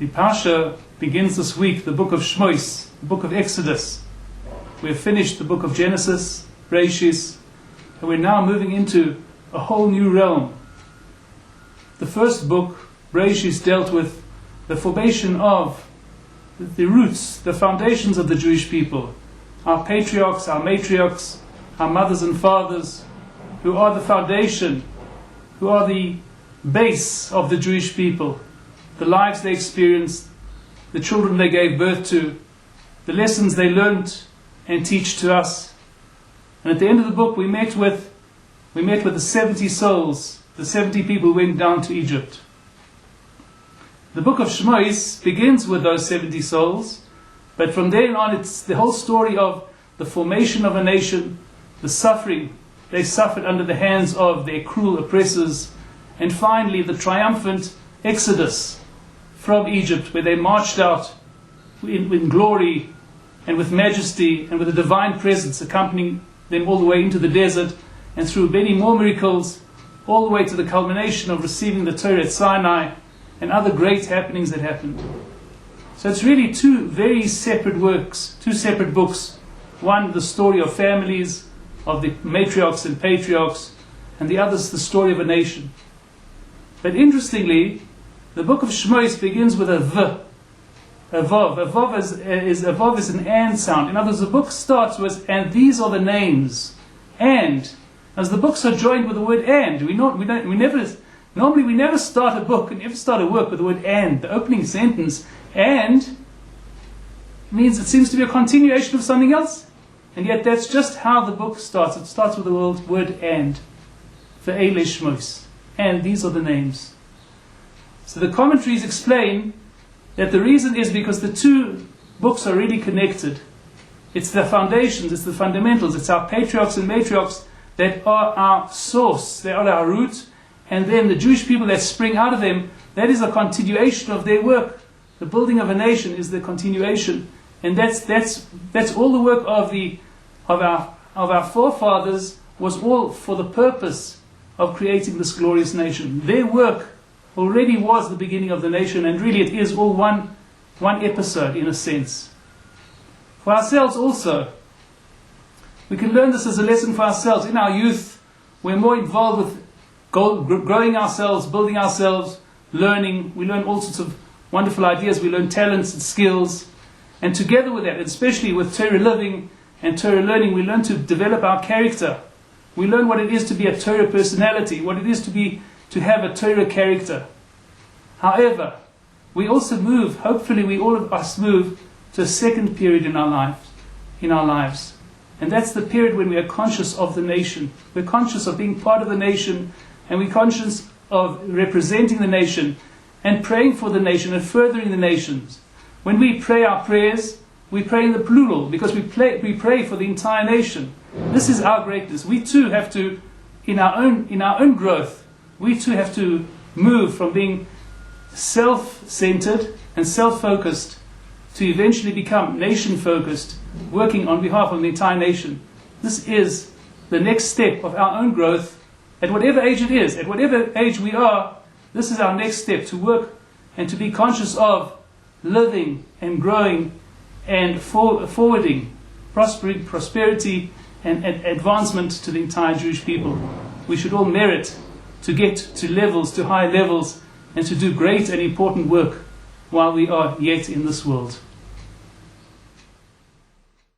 The Parsha begins this week, the book of Shemos, the book of Exodus. We have finished the book of Genesis, Bereshis, and we're now moving into a whole new realm. The first book, Bereshis, dealt with the formation of the roots, the foundations of the Jewish people. Our patriarchs, our matriarchs, our mothers and fathers, who are the foundation, who are the base of the Jewish people. The lives they experienced, the children they gave birth to, the lessons they learnt and teach to us. And at the end of the book we met with the 70 souls, the 70 people who went down to Egypt. The book of Shemos begins with those 70 souls, but from then on it's the whole story of the formation of a nation, the suffering they suffered under the hands of their cruel oppressors, and finally the triumphant exodus from Egypt, where they marched out in glory and with majesty and with a divine presence accompanying them all the way into the desert, and through many more miracles, all the way to the culmination of receiving the Torah at Sinai and other great happenings that happened. So it's really two very separate works, two separate books. One, the story of families, of the matriarchs and patriarchs, and the other is the story of a nation. But interestingly, the book of Shemos begins with a V, a Vav. A Vav is an and sound. In other words, the book starts with, and these are the names. And, as the books are joined with the word and, normally we never start a book and never start a work with the word and. The opening sentence, and, means it seems to be a continuation of something else. And yet that's just how the book starts. It starts with the word and. Ve'ele Shemos. And these are the names. So the commentaries explain that the reason is because the two books are really connected. It's the foundations, it's the fundamentals, it's our patriarchs and matriarchs that are our source, they are our root, and then the Jewish people that spring out of them, that is a continuation of their work. The building of a nation is the continuation, and that's all the work of our forefathers was all for the purpose of creating this glorious nation. Their work already was the beginning of the nation, and really it is all one episode in a sense. For ourselves also, we can learn this as a lesson for ourselves. In our youth, we're more involved with growing ourselves, building ourselves, learning. We learn all sorts of wonderful ideas, we learn talents and skills, and together with that, especially with Torah living and Torah learning, we learn to develop our character. We learn what it is to be a Torah personality, what it is to have a Torah character. However, we also move, hopefully we all of us move to a second period in our lives. And that's the period when we are conscious of the nation. We're conscious of being part of the nation, and we're conscious of representing the nation and praying for the nation and furthering the nations. When we pray our prayers, we pray in the plural because we pray for the entire nation. This is our greatness. We too have to, in our own growth, we too have to move from being self-centered and self-focused to eventually become nation-focused, working on behalf of the entire nation. This is the next step of our own growth, at whatever age it is, at whatever age we are. This is our next step, to work and to be conscious of living and growing and forwarding prosperity and advancement to the entire Jewish people. We should all merit to get to high levels, and to do great and important work while we are yet in this world.